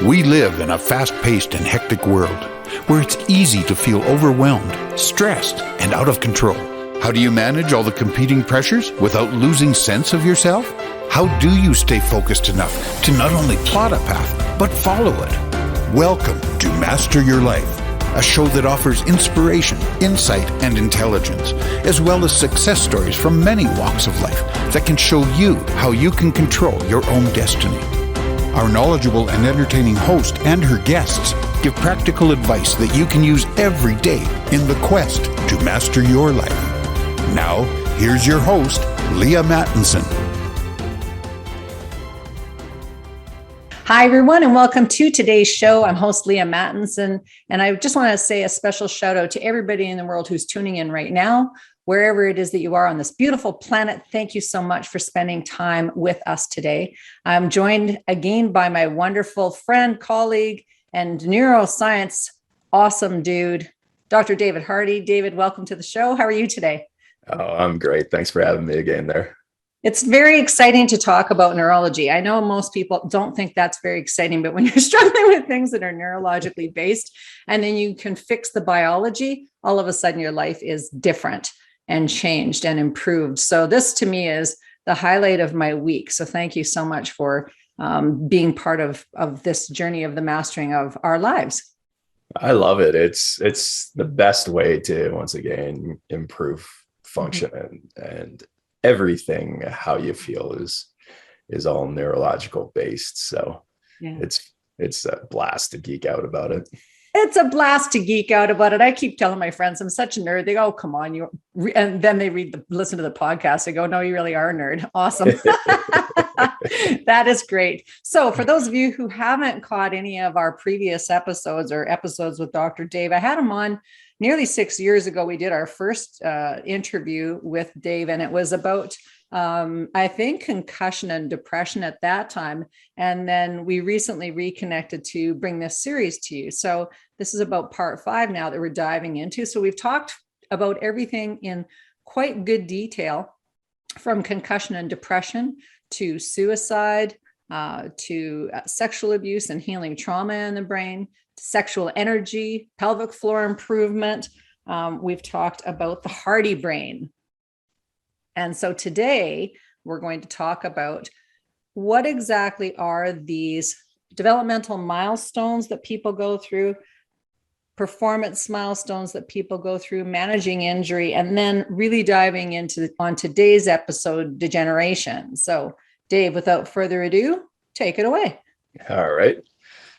We live in a fast-paced and hectic world where it's easy to feel overwhelmed, stressed, and out of control. How do you manage all the competing pressures without losing sense of yourself? How do you stay focused enough to not only plot a path, but follow it? Welcome to Master Your Life, a show that offers inspiration, insight, and intelligence, as well as success stories from many walks of life that can show you how you can control your own destiny. Our knowledgeable and entertaining host and her guests give practical advice that you can use every day in the quest to master your life. Now, here's your host, Leaha Mattinson. Hi, everyone, and welcome to today's show. I'm host Leaha Mattinson, and I just want to say a special shout out to everybody in the world who's tuning in right now, wherever it is that you are on this beautiful planet. Thank you so much for spending time with us today. I'm joined again by my wonderful friend, colleague, and neuroscience awesome dude, Dr. David Hardy. David, welcome to the show. How are you today? Oh, I'm great. Thanks for having me again there. It's very exciting to talk about neurology. I know most people don't think that's very exciting, but when you're struggling with things that are neurologically based, and then you can fix the biology, all of a sudden your life is different and changed and improved. So this to me is the highlight of my week. So thank you so much for being part of this journey of the mastering of our lives. I love it. It's the best way to, once again, improve function and everything. How you feel is all neurological based. So yeah. It's a blast to geek out about it. It's a blast to geek out about it. I keep telling my friends I'm such a nerd. They go, "Oh, come on, you," and then they listen to the podcast. They go, "No, you really are a nerd." Awesome. That is great. So for those of you who haven't caught any of our previous episodes or episodes with Dr. Dave, I had him on nearly 6 years ago. We did our first interview with Dave, and it was about I think concussion and depression at that time. And then we recently reconnected to bring this series to you. So this is about part 5 now that we're diving into. So we've talked about everything in quite good detail, from concussion and depression to suicide, to sexual abuse and healing trauma in the brain, sexual energy, pelvic floor improvement. We've talked about the Hardy brain. And so today we're going to talk about what exactly are these developmental milestones that people go through, performance milestones that people go through, managing injury, and then really diving into, on today's episode, degeneration. So Dave, without further ado, take it away. All right.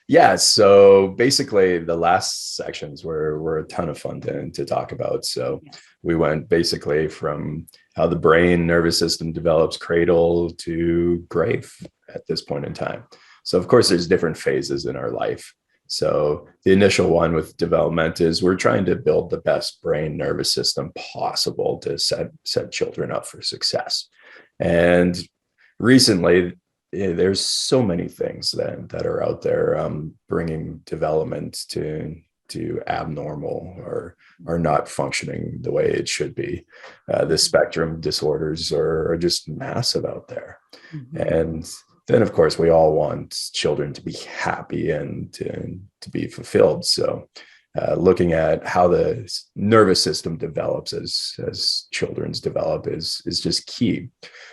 Yeah. So basically the last sections were a ton of fun to talk about. So we went basically from how the brain nervous system develops cradle to grave at this point in time. So of course there's different phases in our life. So the initial one with development is we're trying to build the best brain nervous system possible to set children up for success. And recently, there's so many things that are out there bringing development to abnormal or not functioning the way it should be. The spectrum disorders are just massive out there. Mm-hmm. And then, of course, we all want children to be happy and to be fulfilled. So looking at how the nervous system develops as children's develop is just key,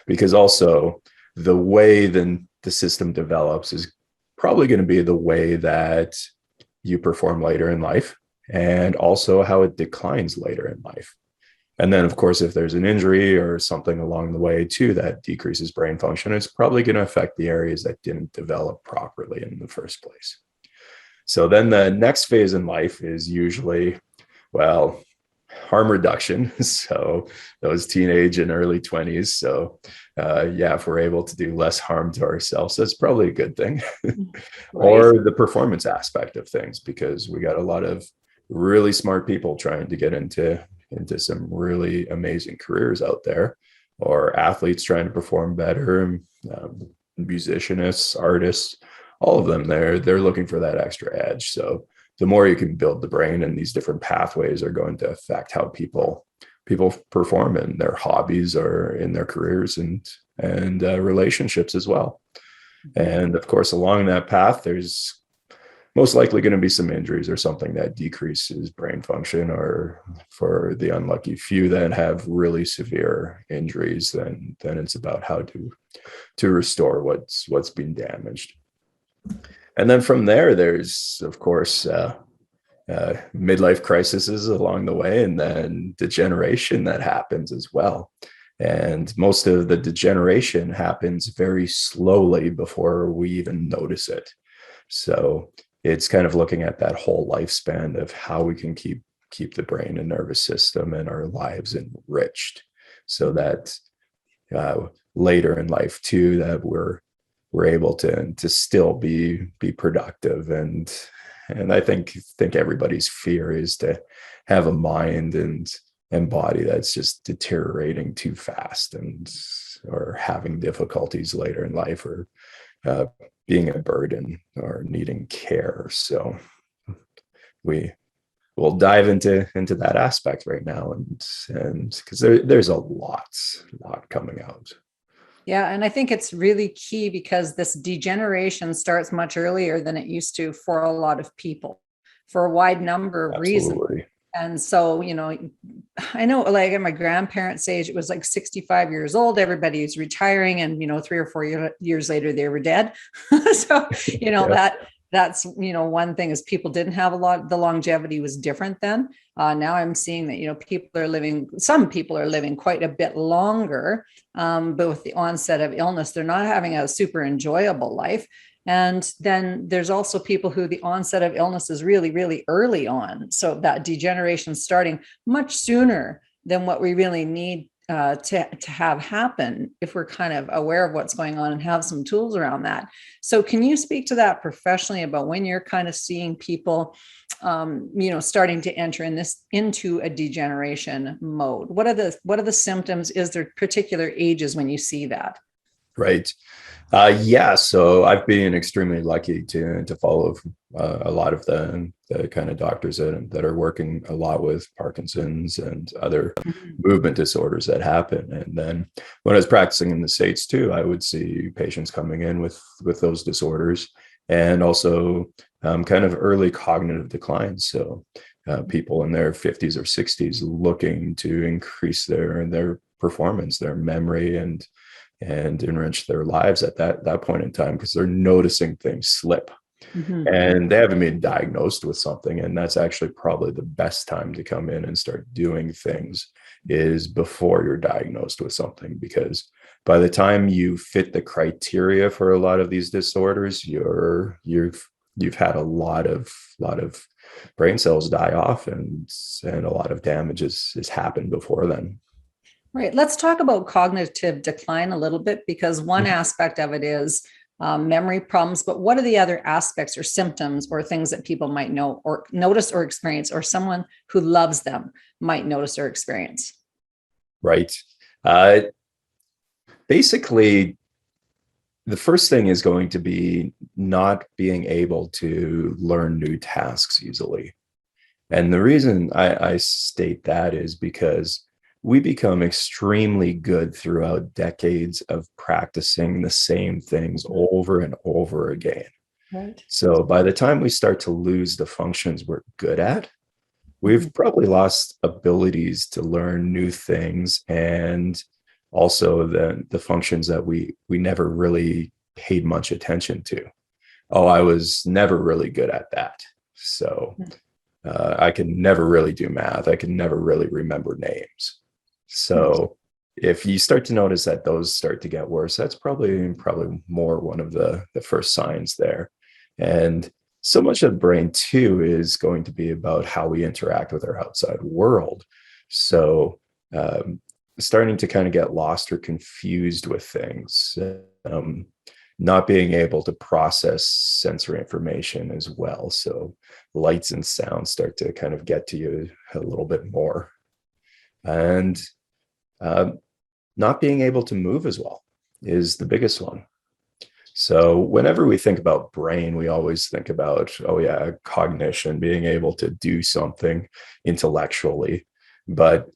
because also the way the system develops is probably going to be the way that you perform later in life, and also how it declines later in life. And then, of course, if there's an injury or something along the way too that decreases brain function, it's probably going to affect the areas that didn't develop properly in the first place. So then the next phase in life is usually, well, harm reduction. So those teenage and early 20s. So if we're able to do less harm to ourselves, that's probably a good thing. Right. Or the performance aspect of things, because we got a lot of really smart people trying to get into some really amazing careers out there, or athletes trying to perform better, musicians, artists, all of them, they're looking for that extra edge. So the more you can build the brain, and these different pathways are going to affect how people perform in their hobbies or in their careers and relationships as well. And of course, along that path, there's most likely going to be some injuries or something that decreases brain function, or for the unlucky few that have really severe injuries, then it's about how to restore what's been damaged. And then from there, there's, of course, midlife crises along the way, and then degeneration that happens as well. And most of the degeneration happens very slowly before we even notice it. So it's kind of looking at that whole lifespan of how we can keep the brain and nervous system and our lives enriched, so that later in life too, that we're able to still be productive. And I think everybody's fear is to have a mind and body that's just deteriorating too fast, or having difficulties later in life, or being a burden, or needing care. So we'll dive into that aspect right now, and because there's a lot coming out. Yeah. And I think it's really key because this degeneration starts much earlier than it used to for a lot of people, for a wide number of reasons. And so, I know, like at my grandparents' age, it was like 65 years old, everybody was retiring, and, 3 or 4 years later, they were dead. So, that's, one thing is people didn't have the longevity was different then. Now I'm seeing that, some people are living quite a bit longer, but with the onset of illness, they're not having a super enjoyable life. And then there's also people who the onset of illness is really, really early on. So that degeneration starting much sooner than what we really need to have happen, if we're kind of aware of what's going on and have some tools around that. So can you speak to that professionally about when you're kind of seeing people, starting to enter into a degeneration mode? What are the symptoms? Is there particular ages when you see that? Right. So I've been extremely lucky to follow a lot of the kind of doctors that are working a lot with Parkinson's and other movement disorders that happen. And then when I was practicing in the States too, I would see patients coming in with those disorders, and also kind of early cognitive decline. So people in their 50s or 60s looking to increase their performance, their memory, and enrich their lives at that point in time, because they're noticing things slip. And they haven't been diagnosed with something. And that's actually probably the best time to come in and start doing things, is before you're diagnosed with something, because by the time you fit the criteria for a lot of these disorders, you've had a lot of brain cells die off, and a lot of damage has happened before then. Right. Let's talk about cognitive decline a little bit, because one aspect of it is memory problems, but what are the other aspects or symptoms or things that people might know or notice or experience, or someone who loves them might notice or experience? Right. Basically, the first thing is going to be not being able to learn new tasks easily. And the reason I state that is because we become extremely good throughout decades of practicing the same things over and over again. Right. So by the time we start to lose the functions we're good at, we've probably lost abilities to learn new things, and also the functions that we never really paid much attention to. Oh, I was never really good at that. So I can never really do math. I can never really remember names. So if you start to notice that those start to get worse, that's probably more one of the first signs there. And so much of the brain too is going to be about how we interact with our outside world. So starting to kind of get lost or confused with things, not being able to process sensory information as well. So lights and sounds start to kind of get to you a little bit more. And not being able to move as well is the biggest one. So whenever we think about brain, we always think about, cognition, being able to do something intellectually. But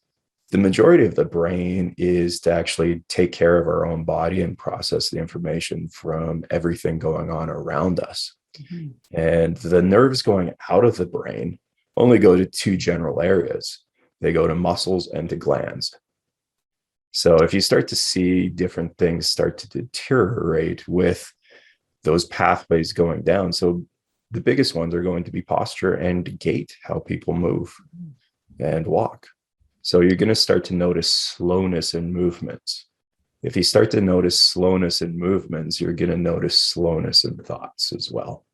the majority of the brain is to actually take care of our own body and process the information from everything going on around us. Mhm. And the nerves going out of the brain only go to two general areas. They go to muscles and to glands. So if you start to see different things start to deteriorate with those pathways going down, so the biggest ones are going to be posture and gait, how people move and walk. So you're going to start to notice slowness in movements. If you start to notice slowness in movements, you're going to notice slowness in thoughts as well.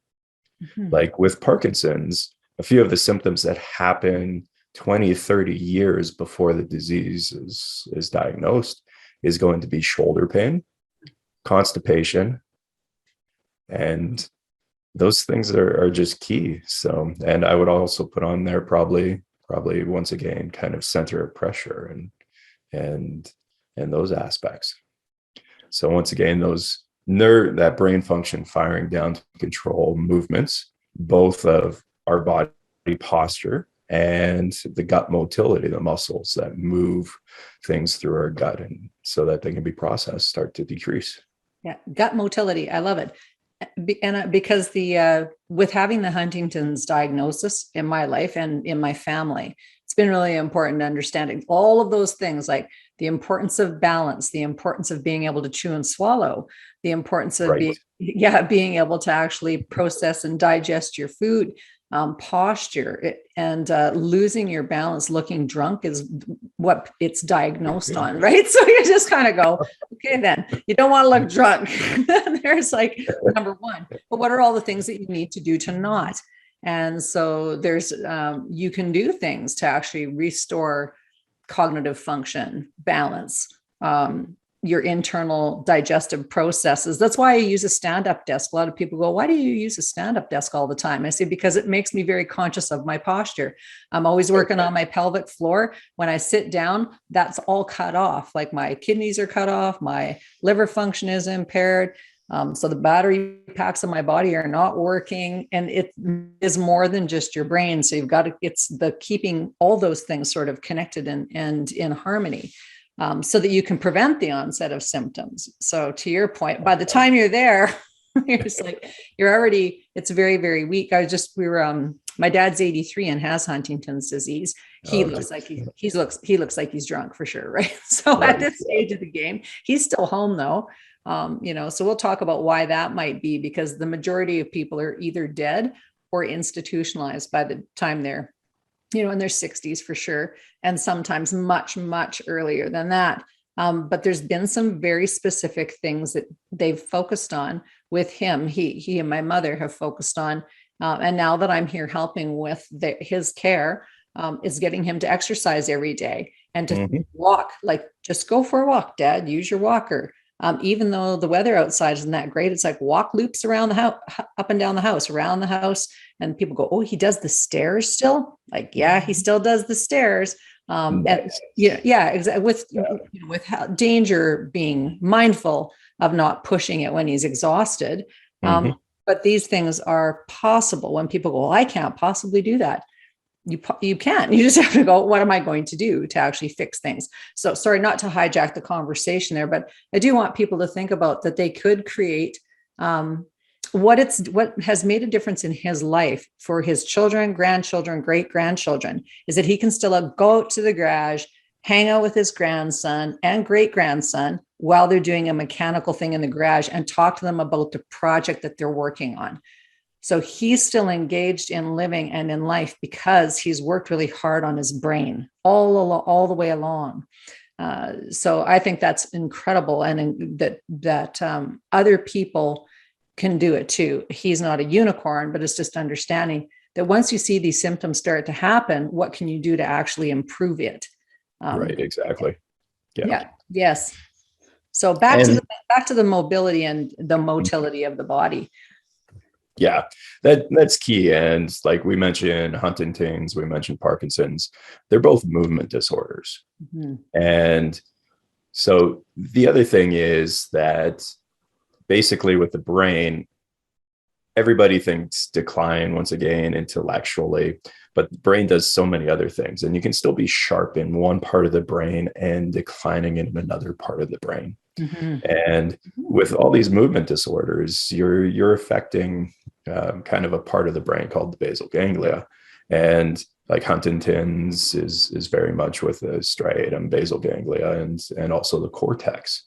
Mhm. Like with Parkinson's, a few of the symptoms that happen 20, 30 years before the disease is diagnosed is going to be shoulder pain, constipation, and those things are just key. So, and I would also put on there probably once again, kind of center of pressure and those aspects. So once again, that brain function firing down to control movements, both of our body posture and the gut motility, the muscles that move things through our gut, and so that they can be processed, start to decrease. Yeah, gut motility. I love it. Because with having the Huntington's diagnosis in my life and in my family, it's been really important understanding all of those things, like the importance of balance, the importance of being able to chew and swallow, the importance of being able to actually process and digest your food, posture, and losing your balance, looking drunk is what it's diagnosed on, right? So you just kind of go, okay, then you don't want to look drunk. There's like number one, but what are all the things that you need to do to not? And so there's, you can do things to actually restore cognitive function, balance, your internal digestive processes. That's why I use a stand-up desk. A lot of people go, why do you use a stand-up desk all the time? I say, because it makes me very conscious of my posture. I'm always working on my pelvic floor. When I sit down, that's all cut off. Like my kidneys are cut off, my liver function is impaired. So the battery packs of my body are not working, and it is more than just your brain. So you've got to, it's the keeping all those things sort of connected and in harmony. So that you can prevent the onset of symptoms. So to your point, by the time you're there, it's like you're already, it's very, very weak. My dad's 83 and has Huntington's disease. He looks like he looks like he's drunk for sure, right? So at this stage of the game, he's still home though. So we'll talk about why that might be, because the majority of people are either dead or institutionalized by the time they're in their 60s for sure. And sometimes much, much earlier than that. But there's been some very specific things that they've focused on with him. He and my mother have focused on. And now that I'm here helping with his care, is getting him to exercise every day and to walk, like just go for a walk, Dad, use your walker. Even though the weather outside isn't that great, it's like walk loops around the house, up and down the house, around the house. And people go, oh, he does the stairs still? Like, yeah, he still does the stairs. Nice. Exactly. With how danger, being mindful of not pushing it when he's exhausted. But these things are possible. When people go, well, I can't possibly do that. You can. You just have to go, what am I going to do to actually fix things? So sorry, not to hijack the conversation there, but I do want people to think about that they could create what has made a difference in his life for his children, grandchildren, great-grandchildren, is that he can still go out to the garage, hang out with his grandson and great-grandson while they're doing a mechanical thing in the garage and talk to them about the project that they're working on. So he's still engaged in living and in life because he's worked really hard on his brain all the way along. So I think that's incredible, and that other people can do it too. He's not a unicorn, but it's just understanding that once you see these symptoms start to happen, what can you do to actually improve it? Right. Exactly. Yeah. Yes. So back to the mobility and the motility of the body. Yeah, that's key. And like we mentioned Huntington's, we mentioned Parkinson's, they're both movement disorders. And so the other thing is that basically with the brain, everybody thinks decline once again intellectually, but the brain does so many other things, and you can still be sharp in one part of the brain and declining in another part of the brain. Mhm. And with all these movement disorders, you're affecting kind of a part of the brain called the basal ganglia. And like Huntington's is very much with the striatum, basal ganglia, and also the cortex.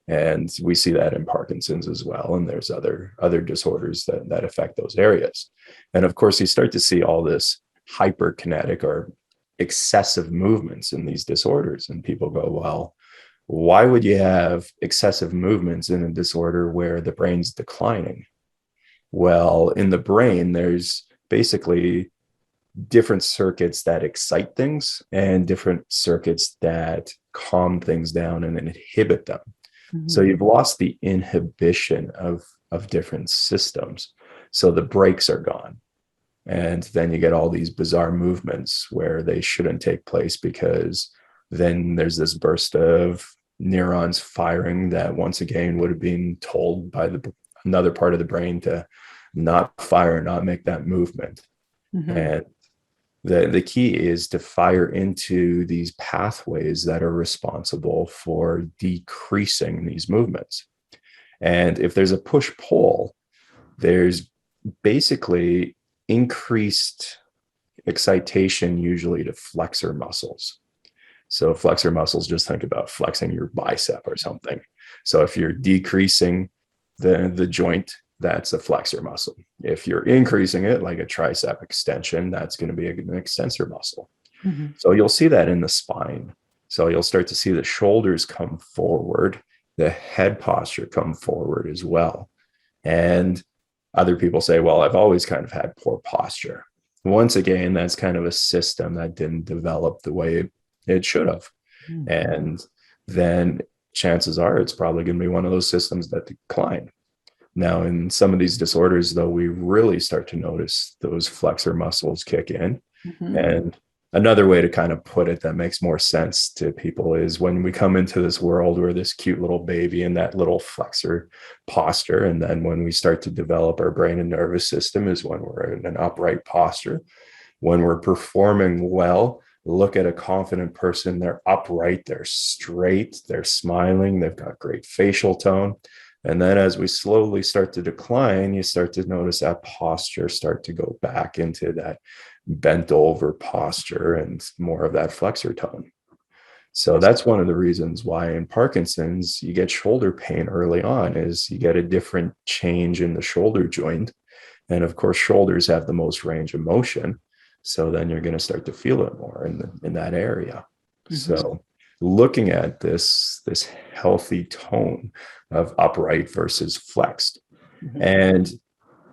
And we see that in Parkinson's as well. And there's other disorders that affect those areas. And of course, you start to see all this hyperkinetic or excessive movements in these disorders. And people go, well, why would you have excessive movements in a disorder where the brain's declining? Well, in the brain, there's basically different circuits that excite things and different circuits that calm things down and inhibit them. So you've lost the inhibition of different systems. So the brakes are gone. And then you get all these bizarre movements where they shouldn't take place, because then there's this burst of neurons firing that once again would have been told by another part of the brain to not fire, not make that movement. And the key is to fire into these pathways that are responsible for decreasing these movements. And if there's a push-pull, there's basically increased excitation usually to flexor muscles. So flexor muscles, just think about flexing your bicep or something. So if you're decreasing the joint, that's a flexor muscle. If you're increasing it, like a tricep extension, that's going to be an extensor muscle. So you'll see that in the spine. So you'll start to see the shoulders come forward, the head posture come forward as well. And other people say, well, I've always kind of had poor posture. Once again, that's kind of a system that didn't develop the way it should have. And then chances are it's probably going to be one of those systems that decline. Now, in some of these disorders, though, we really start to notice those flexor muscles kick in. And another way to kind of put it that makes more sense to people is when we come into this world, we're this cute little baby in that little flexor posture. And then when we start to develop our brain and nervous system is when we're in an upright posture. When we're performing well, look at a confident person. They're upright, they're straight, they're smiling, they've got great facial tone. And then as we slowly start to decline, you start to notice that posture start to go back into that bent over posture and more of that flexor tone. So that's one of the reasons why in Parkinson's, you get shoulder pain early on, is you get a different change in the shoulder joint. And of course, shoulders have the most range of motion. So then you're going to start to feel it more in that area. So looking at this healthy tone of upright versus flexed. And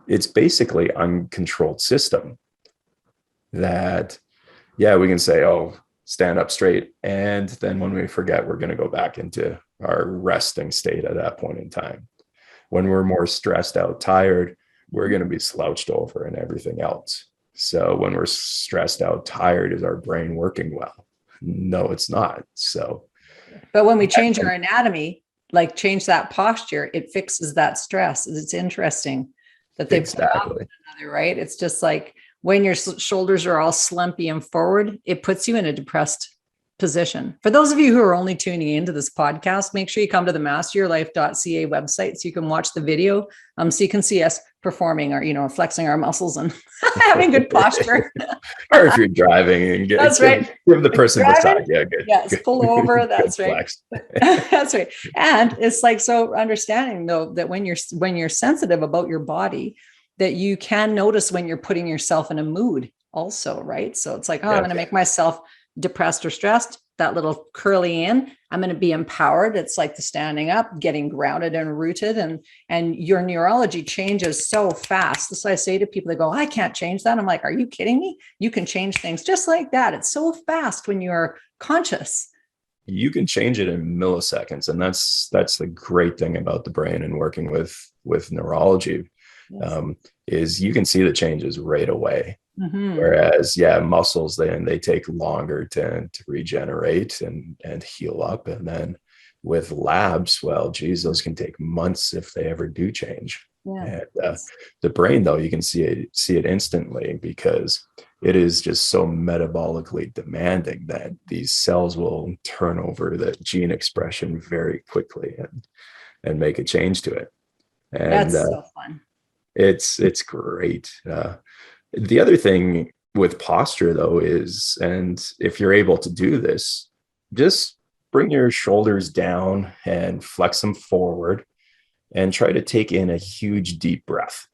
it's basically uncontrolled system that, yeah, we can say, oh, stand up straight. And then when we forget, we're going to go back into our resting state at that point in time. When we're more stressed out, tired, we're going to be slouched over and everything else. So when we're stressed out, tired, is our brain working well? No, it's not. So, but when we change our anatomy, like change that posture, it fixes that stress. It's interesting that they put up with another, right? It's just like when your shoulders are all slumpy and forward, it puts you in a depressed position. For those of you who are only tuning into this podcast, make sure you come to the masteryourlife.ca website so you can watch the video. So you can see us performing our, flexing our muscles and having good posture. Or if you're driving and give the person beside you. Yes, pull over. That's right. That's right. And it's like, so understanding though, that when you're sensitive about your body, that you can notice when you're putting yourself in a mood also, right? So it's like, I'm going to make myself depressed or stressed, that little curly in, I'm going to be empowered. It's like the standing up, getting grounded and rooted, and your neurology changes so fast. So I say to people, they go, I can't change that. I'm like, are you kidding me? You can change things just like that. It's so fast when you're conscious. You can change it in milliseconds. And that's the great thing about the brain and working with neurology. Yes. Is you can see the changes right away. Whereas, muscles, they take longer to regenerate and heal up. And then with labs, well, geez, those can take months if they ever do change. Yeah. And the brain, though, you can see it instantly, because it is just so metabolically demanding that these cells will turn over the gene expression very quickly and make a change to it. And That's so fun. it's great. The other thing with posture, though, is, and if you're able to do this, just bring your shoulders down and flex them forward and try to take in a huge deep breath.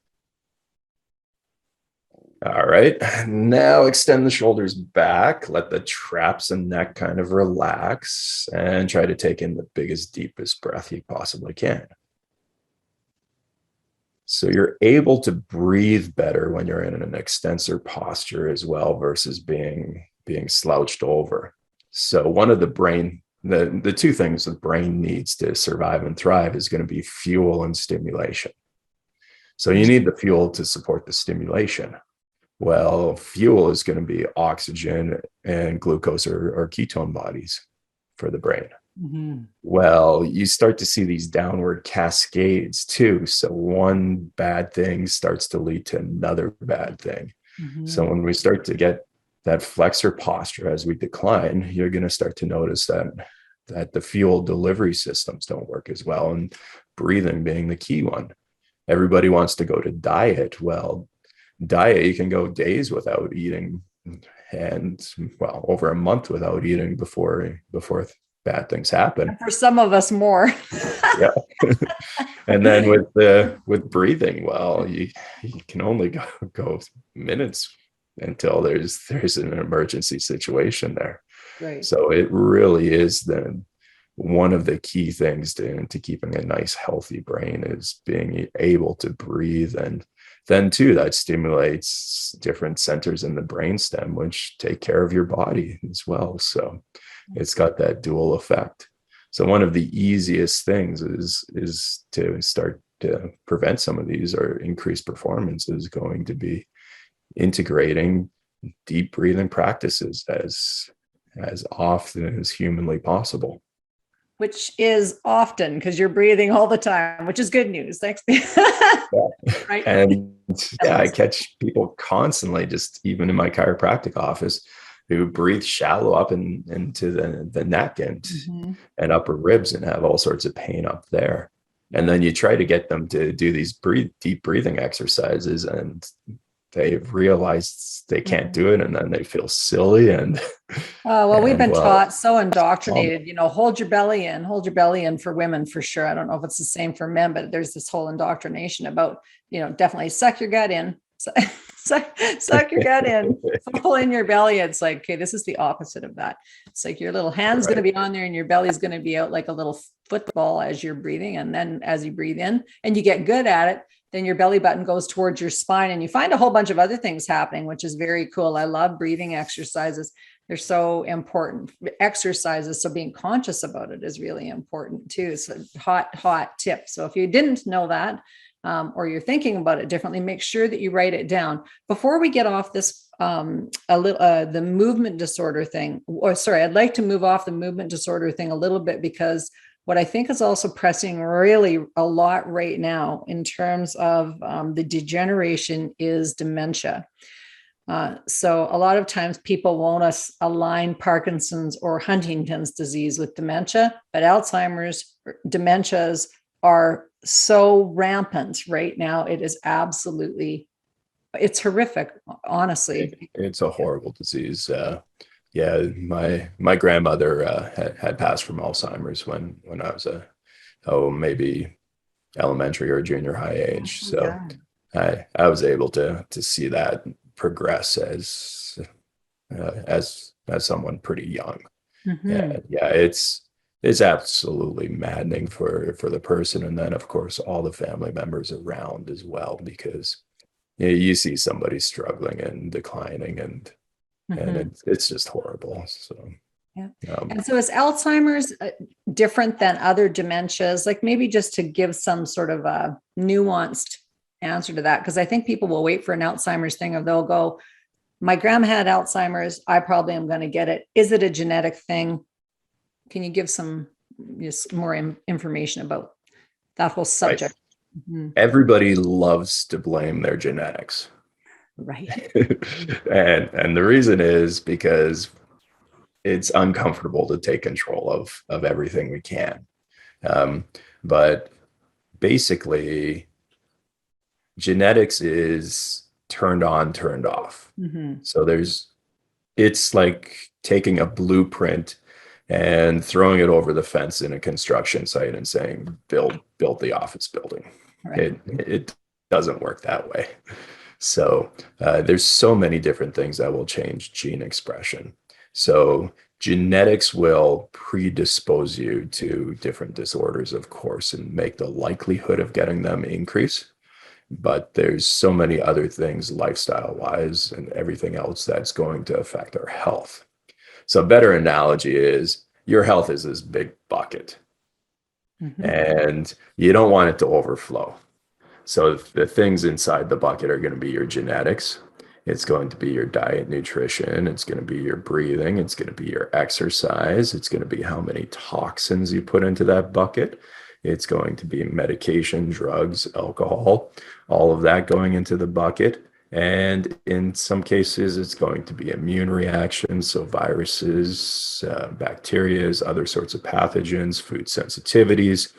All right, now extend the shoulders back, let the traps and neck kind of relax, and try to take in the biggest, deepest breath you possibly can. So you're able to breathe better when you're in an extensor posture as well, versus being slouched over. So one of the two things the brain needs to survive and thrive is going to be fuel and stimulation. So you need the fuel to support the stimulation. Well, fuel is going to be oxygen and glucose or ketone bodies for the brain. Mm-hmm. Well, you start to see these downward cascades too. So one bad thing starts to lead to another bad thing. Mm-hmm. So when we start to get that flexor posture as we decline, you're going to start to notice that the fuel delivery systems don't work as well, and breathing being the key one. Everybody wants to go to diet. Well, diet, you can go days without eating, and well, over a month without eating before bad things happen. And for some of us more. Yeah. And then with breathing, well, you can only go minutes until there's an emergency situation there. Right. So it really is one of the key things to keeping a nice healthy brain is being able to breathe. And then too, that stimulates different centers in the brainstem, which take care of your body as well. So it's got that dual effect. So one of the easiest things is to start to prevent some of these or increase performance is going to be integrating deep breathing practices as often as humanly possible. Which is often, because you're breathing all the time, which is good news. Thanks. Right. And yeah, I catch people constantly, just even in my chiropractic office, who breathe shallow up into the neck and upper ribs and have all sorts of pain up there. And then you try to get them to do these deep breathing exercises, and they've realized they can't do it, and then they feel silly. And we've been taught, so indoctrinated, hold your belly in for women, for sure. I don't know if it's the same for men, but there's this whole indoctrination about, definitely suck your gut in, suck your gut in, pull in your belly. It's like, okay, this is the opposite of that. It's like your little hand's going to be on there and your belly's going to be out like a little football as you're breathing. And then as you breathe in and you get good at it, then your belly button goes towards your spine, and you find a whole bunch of other things happening, which is very cool. I love breathing exercises. They're so important exercises. So being conscious about it is really important too. So hot tip. So if you didn't know that, or you're thinking about it differently, make sure that you write it down. Before we get off this, the movement disorder thing, I'd like to move off the movement disorder thing a little bit, because what I think is also pressing really a lot right now in terms of the degeneration is dementia. So a lot of times people won't align Parkinson's or Huntington's disease with dementia, but Alzheimer's, dementias are so rampant right now. It is it's horrific, honestly. It's a horrible disease. Yeah, my grandmother had passed from Alzheimer's when I was maybe elementary or junior high age. So I was able to see that progress as someone pretty young. And yeah, it's absolutely maddening for the person, and then of course all the family members around as well, because you see somebody struggling and declining, and it's just horrible. So yeah. And so is Alzheimer's different than other dementias? Like maybe just to give some sort of a nuanced answer to that, because I think people will wait for an Alzheimer's thing, or they'll go, my grandma had Alzheimer's, I probably am going to get it. Is it a genetic thing? Can you give some more information about that whole subject? Everybody loves to blame their genetics. Right. And the reason is because it's uncomfortable to take control of everything we can. But basically, genetics is turned on, turned off. Mm-hmm. So it's like taking a blueprint and throwing it over the fence in a construction site and saying, build the office building. Right. It doesn't work that way. So there's so many different things that will change gene expression. So genetics will predispose you to different disorders, of course, and make the likelihood of getting them increase. But there's so many other things, lifestyle wise and everything else, that's going to affect our health. So a better analogy is your health is this big bucket, Mm-hmm. and you don't want it to overflow. So the things inside the bucket are going to be your genetics. It's going to be your diet, nutrition. It's going to be your breathing. It's going to be your exercise. It's going to be how many toxins you put into that bucket. It's going to be medication, drugs, alcohol, all of that going into the bucket. And in some cases, it's going to be immune reactions. So viruses, bacteria, other sorts of pathogens, food sensitivities.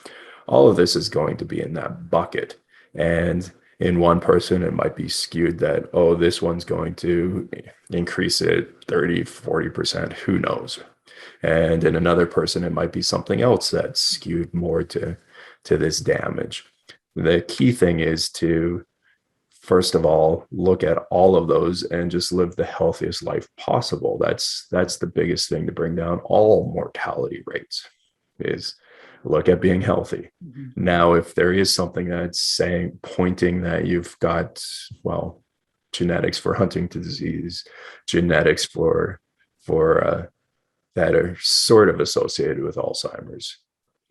All of this is going to be in that bucket. And in one person, it might be skewed that, oh, this one's going to increase it 30, 40%, who knows? And in another person, it might be something else that's skewed more to this damage. The key thing is to, first of all, look at all of those and just live the healthiest life possible. That's the biggest thing to bring down all mortality rates, is look at being healthy. Mm-hmm. Now, if there is something that's pointing that you've got, well, genetics for Huntington's disease, genetics for that are sort of associated with Alzheimer's,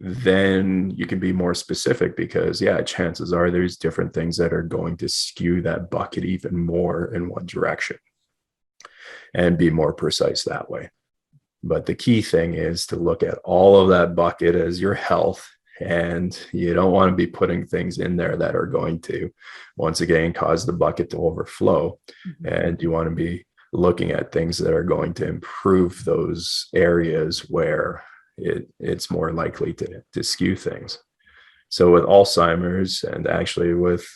then you can be more specific, because chances are there's different things that are going to skew that bucket even more in one direction, and be more precise that way. But the key thing is to look at all of that bucket as your health, and you don't want to be putting things in there that are going to, once again, cause the bucket to overflow. Mm-hmm. And you want to be looking at things that are going to improve those areas where it's more likely to skew things. So with Alzheimer's, and actually with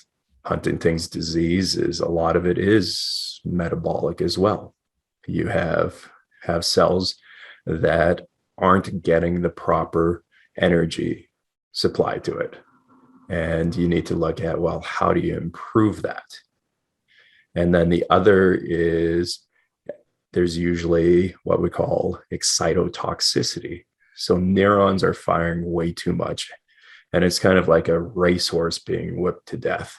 Huntington's disease, is a lot of it is metabolic as well. You have cells that aren't getting the proper energy supply to it. And you need to look at, well, how do you improve that? And then the other is, there's usually what we call excitotoxicity. So neurons are firing way too much. And it's kind of like a racehorse being whipped to death.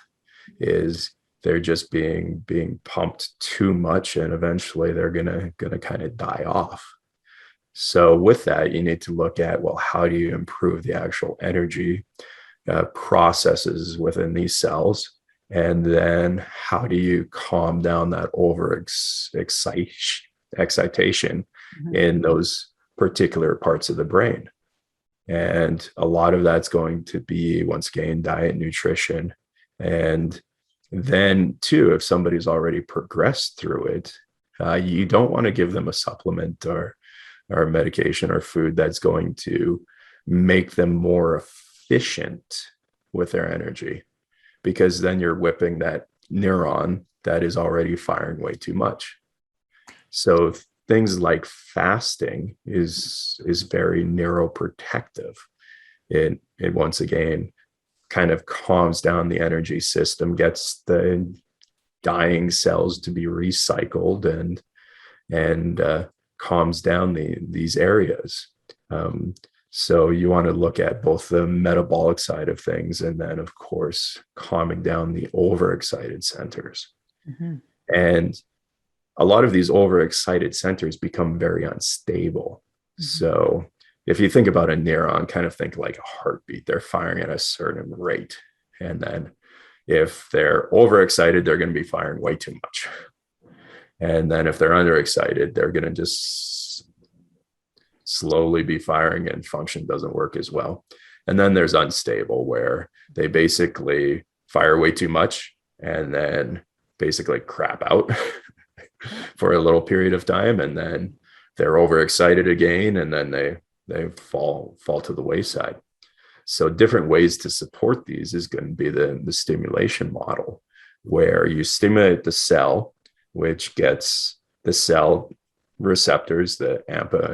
Is they're just being pumped too much, and eventually they're gonna kind of die off. So with that, you need to look at, well, how do you improve the actual energy processes within these cells? And then how do you calm down that excitation Mm-hmm. in those particular parts of the brain? And a lot of that's going to be, once again, diet, nutrition. And then too, if somebody's already progressed through it, you don't want to give them a supplement or medication or food that's going to make them more efficient with their energy, because then you're whipping that neuron that is already firing way too much. So things like fasting is very neuroprotective. It once again kind of calms down the energy system, gets the dying cells to be recycled, and calms down these areas. So you want to look at both the metabolic side of things, and then, of course, calming down the overexcited centers. Mm-hmm. And a lot of these overexcited centers become very unstable. Mm-hmm. So if you think about a neuron, kind of think like a heartbeat. They're firing at a certain rate. And then if they're overexcited, they're going to be firing way too much. And then if they're underexcited, they're going to just slowly be firing, and function doesn't work as well. And then there's unstable, where they basically fire way too much, and then basically crap out for a little period of time, and then they're overexcited again, and then they fall to the wayside. So different ways to support these is going to be the stimulation model, where you stimulate the cell, which gets the cell receptors, the AMPA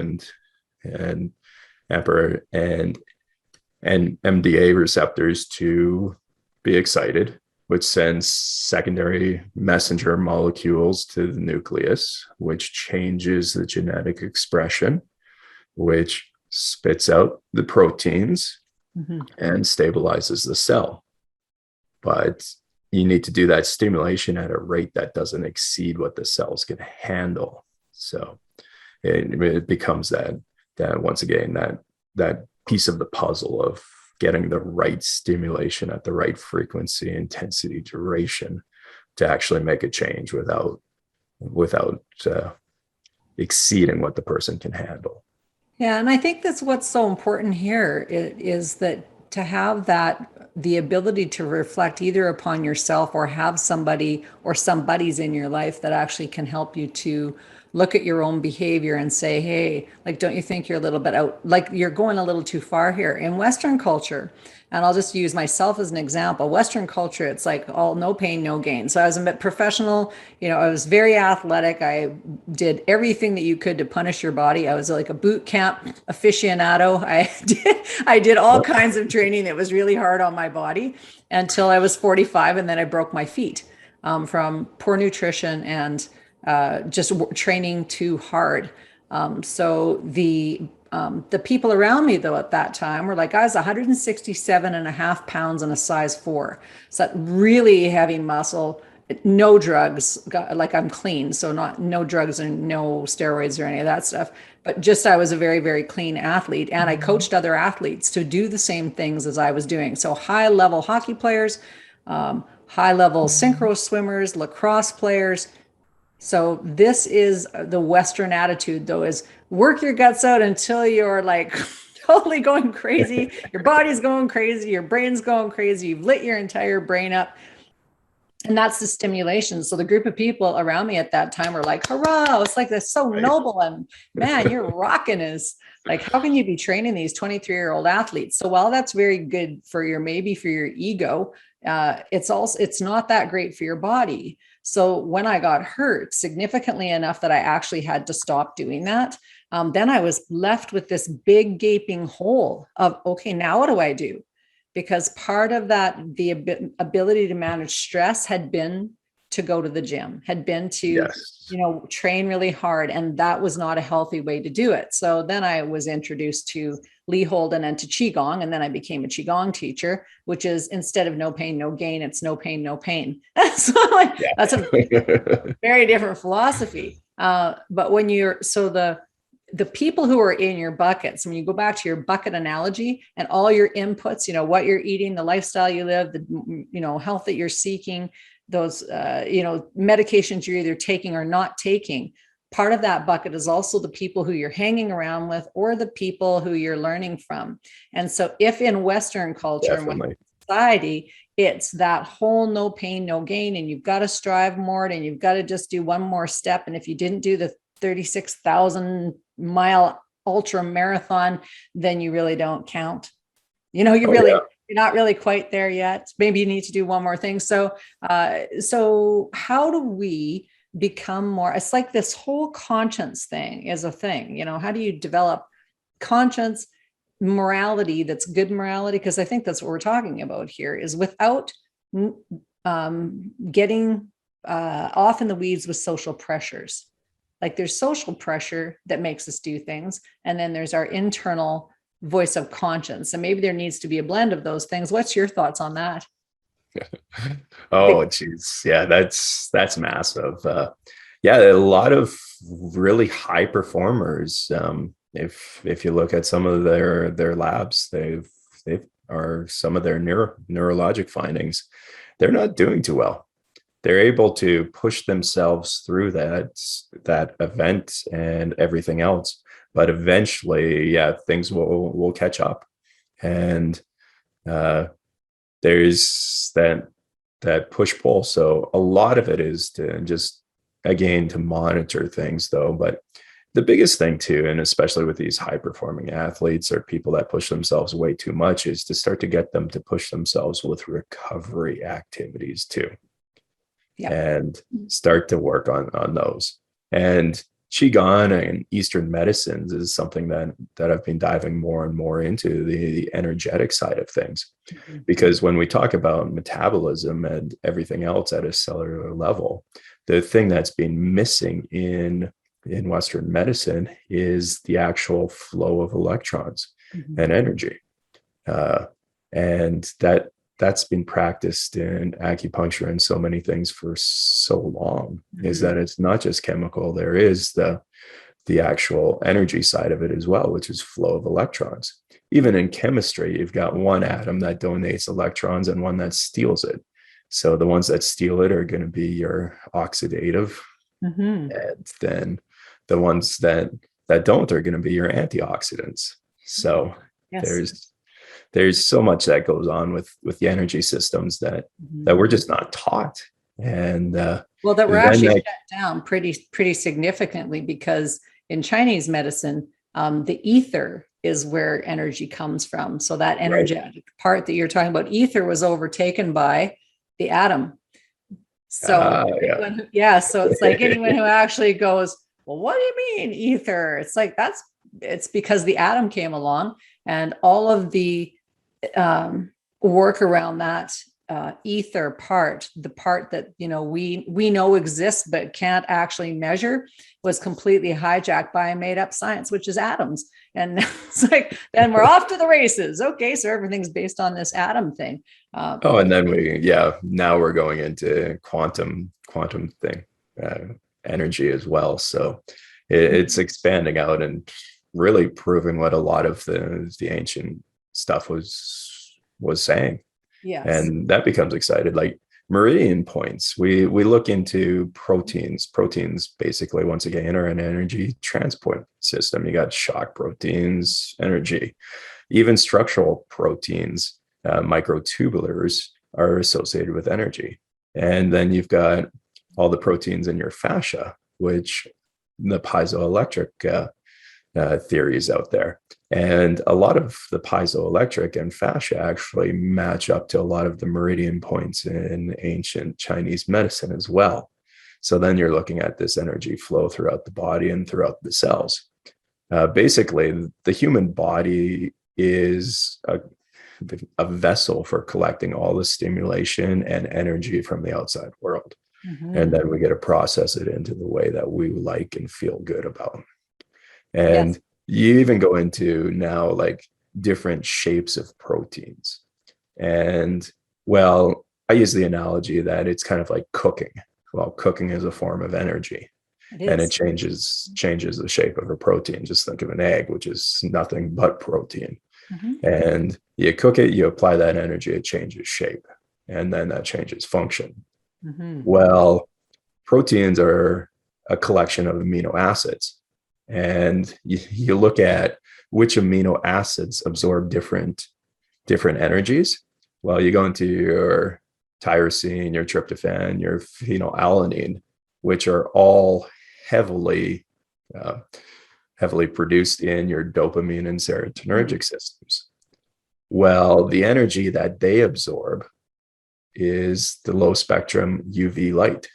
and MDA receptors to be excited, which sends secondary messenger molecules to the nucleus, which changes the genetic expression, which spits out the proteins and stabilizes the cell. But you need to do that stimulation at a rate that doesn't exceed what the cells can handle. So it becomes that once again, that piece of the puzzle of getting the right stimulation at the right frequency, intensity, duration to actually make a change without exceeding what the person can handle. Yeah, and I think that's what's so important here is that to have the ability to reflect either upon yourself or have somebody or some buddies in your life that actually can help you to look at your own behavior and say, hey, like, don't you think you're a little bit out, like you're going a little too far here in Western culture? And I'll just use myself as an example. Western culture, it's like all no pain, no gain. So I was a bit professional, I was very athletic. I did everything that you could to punish your body. I was like a boot camp aficionado. I did all kinds of training that was really hard on my body until I was 45. And then I broke my feet from poor nutrition and just training too hard. So the people around me though at that time were like, I was 167.5 pounds and a size 4. So that really heavy muscle, no drugs, like I'm clean. So no drugs and no steroids or any of that stuff, but just, I was a very, very clean athlete. And I coached other athletes to do the same things as I was doing. So high level hockey players, high level synchro swimmers, lacrosse players. So this is the Western attitude though, is work your guts out until you're like totally going crazy. Your body's going crazy. Your brain's going crazy. You've lit your entire brain up. And that's the stimulation. So the group of people around me at that time were like, hurrah. It's like, that's so noble. And man, you're rocking is like, how can you be training these 23-year-old athletes? So while that's very good for maybe for your ego, it's not that great for your body. So when I got hurt significantly enough that I actually had to stop doing that, then I was left with this big gaping hole of, okay, now what do I do? Because part of that, the ability to manage stress had been to go to the gym, had been to, train really hard. And that was not a healthy way to do it. So then I was introduced to *𝑸𝒖𝒙𝙪 and to Qigong. And then I became a Qigong teacher, which is instead of no pain, no gain, it's no pain, no pain. So that's a very different philosophy. But when the people who are in your buckets, when you go back to your bucket analogy and all your inputs, what you're eating, the lifestyle you live, the, health that you're seeking, those, medications you're either taking or not taking, part of that bucket is also the people who you're hanging around with or the people who you're learning from. And so if in Western culture and society, it's that whole no pain, no gain, and you've got to strive more and you've got to just do one more step. And if you didn't do the 36,000 mile ultra marathon, then you really don't count. You're not really quite there yet. Maybe you need to do one more thing. So how do we become more, it's like this whole conscience thing is a thing, how do you develop conscience, morality, that's good morality? Because I think that's what we're talking about here, is without getting off in the weeds with social pressures. Like there's social pressure that makes us do things. And then there's our internal voice of conscience. And maybe there needs to be a blend of those things. What's your thoughts on that? Oh, geez. Yeah, that's massive. A lot of really high performers. If you look at some of their labs, they've are some of their neurologic findings, they're not doing too well. They're able to push themselves through that event and everything else, but eventually, things will catch up. And there's that that push-pull. So a lot of it is to just, again, to monitor things though. But the biggest thing too, and especially with these high-performing athletes or people that push themselves way too much, is to start to get them to push themselves with recovery activities too. Yeah. And start to work on those. And Qigong and Eastern medicines is something that I've been diving more and more into, the energetic side of things. Because when we talk about metabolism and everything else at a cellular level, the thing that's been missing in Western medicine is the actual flow of electrons and energy. And that's been practiced in acupuncture and so many things for so long, is that it's not just chemical. There is the actual energy side of it as well, which is flow of electrons. Even in chemistry, you've got one atom that donates electrons and one that steals it. So the ones that steal it are going to be your oxidative, and then the ones that don't are going to be your antioxidants. So there's so much that goes on with the energy systems that we're just not taught. And that we're actually shut down pretty significantly, because in Chinese medicine, the ether is where energy comes from. So that energetic part that you're talking about, ether, was overtaken by the atom. So so it's like anyone who actually goes, well, what do you mean ether? It's like, it's because the atom came along, and all of the work around that ether part, the part that we know exists but can't actually measure, was completely hijacked by a made-up science, which is atoms. And it's like, then we're off to the races. Okay, so everything's based on this atom thing. And then now we're going into quantum thing, energy as well. So it's expanding out and really proving what a lot of the ancient stuff was saying. Yes. And that becomes excited. Like meridian points, we look into proteins. Proteins basically, once again, are an energy transport system. You got shock proteins, energy, even structural proteins, microtubulars are associated with energy. And then you've got all the proteins in your fascia, which the piezoelectric theories out there. And a lot of the piezoelectric and fascia actually match up to a lot of the meridian points in ancient Chinese medicine as well. So then you're looking at this energy flow throughout the body and throughout the cells. Basically, the human body is a vessel for collecting all the stimulation and energy from the outside world. And then we get to process it into the way that we like and feel good about. And you even go into now like different shapes of proteins. And well, I use the analogy that it's kind of like cooking. Well, cooking is a form of energy, and it changes the shape of a protein. Just think of an egg, which is nothing but protein. And you cook it, you apply that energy, it changes shape, and then that changes function. Well, proteins are a collection of amino acids. And you look at which amino acids absorb different energies. Well, you go into your tyrosine, your tryptophan, your phenylalanine, which are all heavily produced in your dopamine and serotonergic systems. Well, the energy that they absorb is the low spectrum UV light.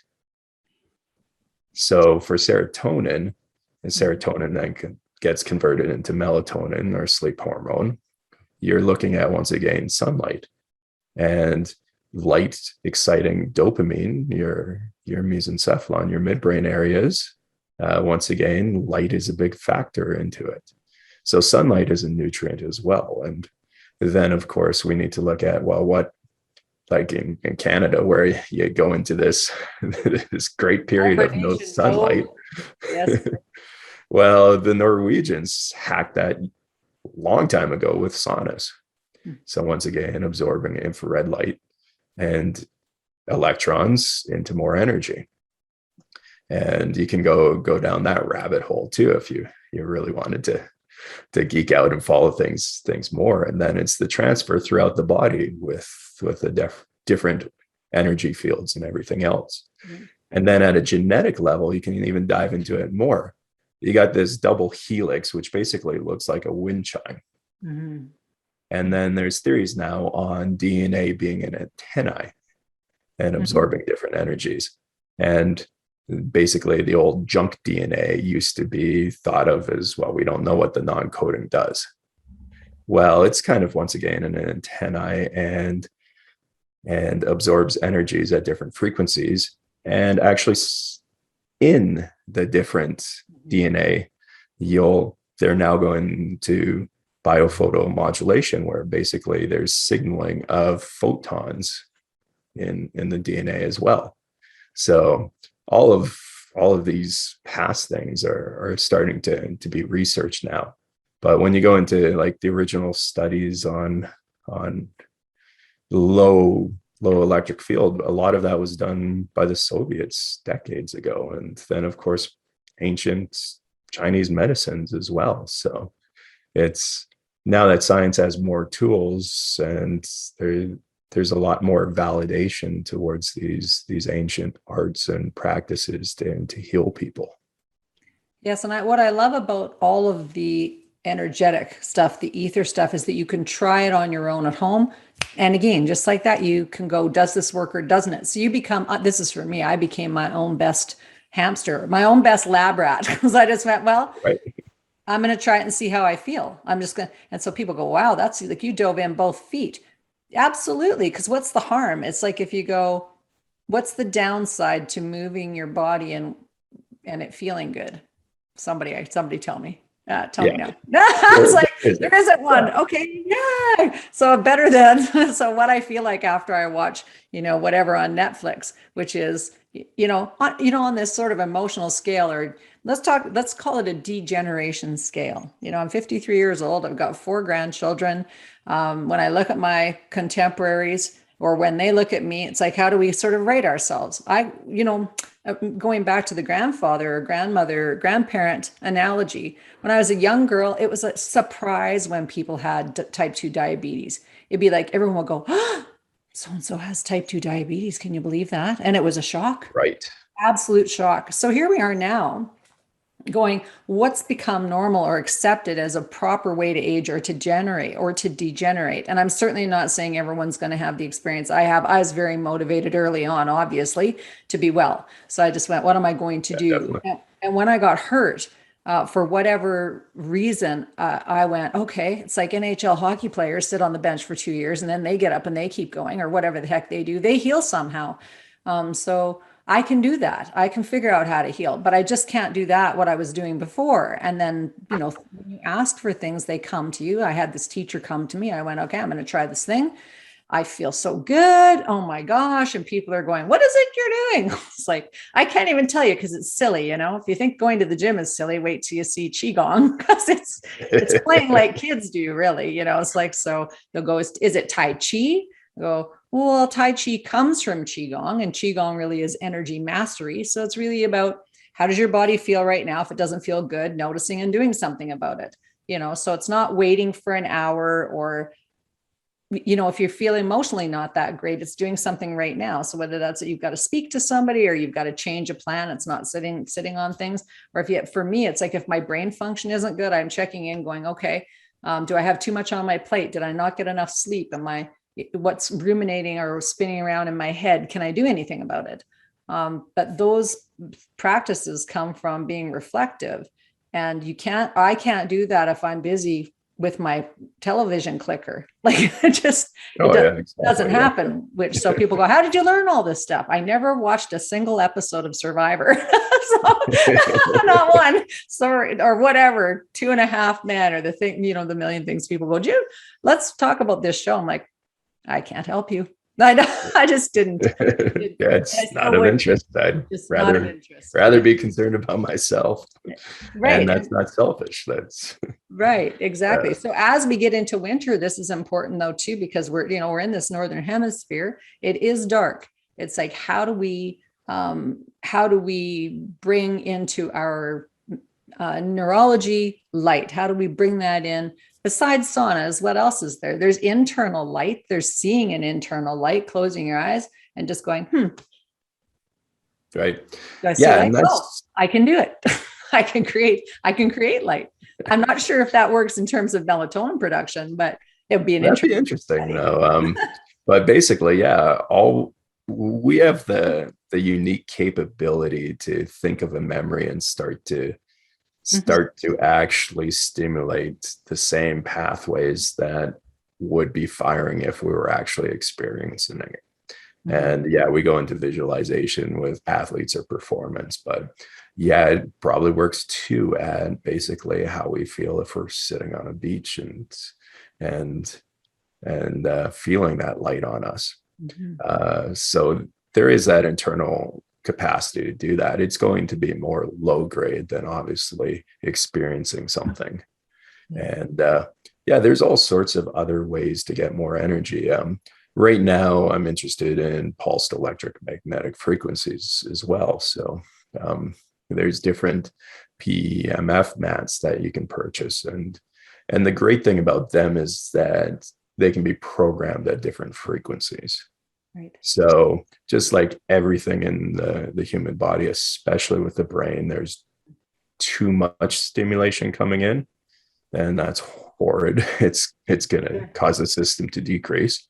So for serotonin, and serotonin then gets converted into melatonin, or sleep hormone, you're looking at, once again, sunlight. And light exciting dopamine, your mesencephalon, your midbrain areas, once again, light is a big factor into it. So sunlight is a nutrient as well. And then, of course, we need to look at, well, what, like in Canada, where you go into this great period of no sunlight. Yes. Well, the Norwegians hacked that long time ago with saunas. So once again, absorbing infrared light and electrons into more energy. And you can go down that rabbit hole too if you really wanted to geek out and follow things more. And then it's the transfer throughout the body with the different energy fields and everything else. Mm-hmm. And then at a genetic level, you can even dive into it more. You got this double helix, which basically looks like a wind chime. Mm-hmm. And then there's theories now on DNA being an antennae and absorbing different energies. And basically the old junk DNA used to be thought of as, well, we don't know what the non-coding does. Well, it's kind of, once again, an antennae and absorbs energies at different frequencies. And actually in the different DNA, they're now going to biophotomodulation, where basically there's signaling of photons in the DNA as well. So all of these past things are starting to be researched now. But when you go into like the original studies on low electric field, a lot of that was done by the Soviets decades ago. And then of course, ancient Chinese medicines as well. So it's now that science has more tools, and there's a lot more validation towards these ancient arts and practices to heal people. Yes, and what I love about all of the energetic stuff, the ether stuff, is that you can try it on your own at home. And again, just like that, you can go, does this work or doesn't it? So you become, this is for me, I became my own best hamster, my own best lab rat, because I just went, well, right. I'm going to try it and see how I feel. I'm just going to, and so people go, wow, that's like you dove in both feet. Absolutely. Because what's the harm? It's like, if you go, what's the downside to moving your body and it feeling good? Somebody tell me. Tell me now. It's like, there isn't one. Okay. Yeah. So better than, so what I feel like after I watch, whatever on Netflix, which is, on this sort of emotional scale, or let's call it a degeneration scale. I'm 53 years old. I've got 4 grandchildren. When I look at my contemporaries, or when they look at me, it's like, how do we sort of rate ourselves? Going back to the grandfather or grandmother, grandparent analogy, when I was a young girl, it was a surprise when people had type 2 diabetes. It'd be like, everyone would go, oh, so-and-so has type 2 diabetes. Can you believe that? And it was a shock. Right. Absolute shock. So here we are now going, what's become normal or accepted as a proper way to age or to generate or to degenerate. And I'm certainly not saying everyone's going to have the experience I have. I was very motivated early on, obviously, to be well. So I just went, what am I going to do? And when I got hurt, for whatever reason, I went, okay, it's like NHL hockey players sit on the bench for 2 years and then they get up and they keep going, or whatever the heck they do. They heal somehow. So I can do that. I can figure out how to heal, but I just can't do that, what I was doing before. And then, when you ask for things, they come to you. I had this teacher come to me. I went, okay, I'm going to try this thing. I feel so good. Oh my gosh. And people are going, what is it you're doing? It's like, I can't even tell you because it's silly. If you think going to the gym is silly, wait till you see Qigong, because it's playing like kids do, really. It's like, so they'll go, is it Tai Chi? I go, well, Tai Chi comes from Qigong, and Qigong really is energy mastery. So it's really about, how does your body feel right now? If it doesn't feel good, noticing and doing something about it. So it's not waiting for an hour, or, if you're feeling emotionally not that great, it's doing something right now. So whether that's that you've got to speak to somebody, or you've got to change a plan, it's not sitting on things. Or for me, it's like, if my brain function isn't good, I'm checking in going, okay, do I have too much on my plate? Did I not get enough sleep? What's ruminating or spinning around in my head? Can I do anything about it? But those practices come from being reflective, and I can't do that if I'm busy with my television clicker. Like, doesn't happen. So people go, how did you learn all this stuff? I never watched a single episode of Survivor. Not one. Sorry, or whatever, 2.5 Men, or the thing, the million things people go, let's talk about this show. I'm like, I can't help you. I just didn't. It's not of interest. I'd rather be concerned about myself. Right. And that's not selfish. That's right. Exactly. So as we get into winter, this is important though, too, because we're in this northern hemisphere. It is dark. It's like, how do we bring into our neurology light? How do we bring that in? Besides saunas, what else is there? There's internal light. There's seeing an internal light, closing your eyes. and just going, Right. do I see Yeah. light? And Oh, I can do it. I can create light. I'm not sure if that works in terms of melatonin production, but it would be that'd be interesting though. But basically, yeah, we have the unique capability to think of a memory and start to actually stimulate the same pathways that would be firing if we were actually experiencing it. And yeah, we go into visualization with athletes or performance, but yeah, it probably works too at basically how we feel if we're sitting on a beach and feeling that light on us. So there is that internal capacity to do that. It's going to be more low grade than obviously experiencing something. And yeah, there's all sorts of other ways to get more energy. Right now, I'm interested in pulsed electromagnetic frequencies as well. So there's different PEMF mats that you can purchase. And the great thing about them is that they can be programmed at different frequencies. Right. So just like everything in the human body, especially with the brain, there's too much stimulation coming in, and that's horrid. It's going to cause the system to decrease.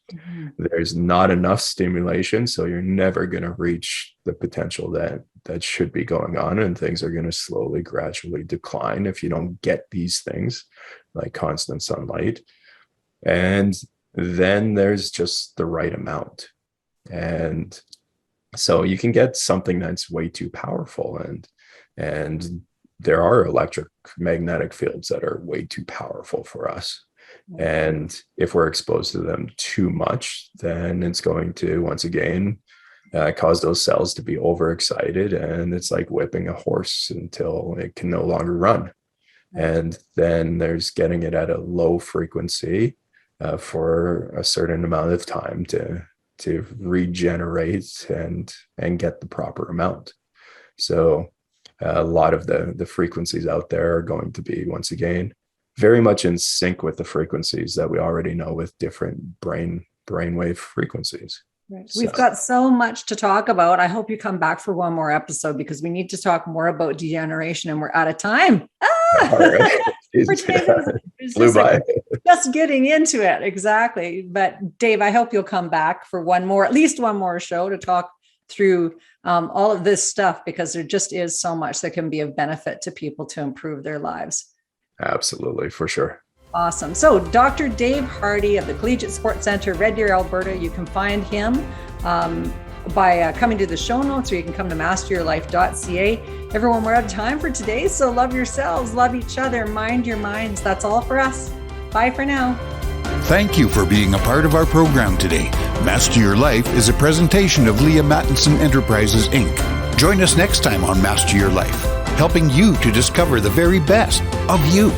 There's not enough stimulation, so you're never going to reach the potential that should be going on, and things are going to slowly, gradually decline if you don't get these things like constant sunlight. And then there's just the right amount. And so you can get something that's way too powerful, and there are electromagnetic fields that are way too powerful for us. And if we're exposed to them too much, then it's going to, once again, cause those cells to be overexcited. And it's like whipping a horse until it can no longer run. And then there's getting it at a low frequency for a certain amount of time to regenerate and get the proper amount. So a lot of the frequencies out there are going to be, once again, very much in sync with the frequencies that we already know with different brainwave frequencies. Right. We've got so much to talk about. I hope you come back for one more episode, because we need to talk more about degeneration, and we're out of time. All right. Flew by. Just getting into it. Exactly. But Dave, I hope you'll come back for at least one more show to talk through all of this stuff, because there just is so much that can be of benefit to people to improve their lives. Absolutely, for sure. Awesome. So Dr. Dave Hardy of the Collegiate Sports Center, Red Deer, Alberta, you can find him by coming to the show notes, or you can come to masteryourlife.ca. Everyone, we're out of time for today. So love yourselves, love each other, mind your minds. That's all for us. Bye for now. Thank you for being a part of our program today. Master Your Life is a presentation of Leaha Mattinson Enterprises, Inc. Join us next time on Master Your Life, helping you to discover the very best of you.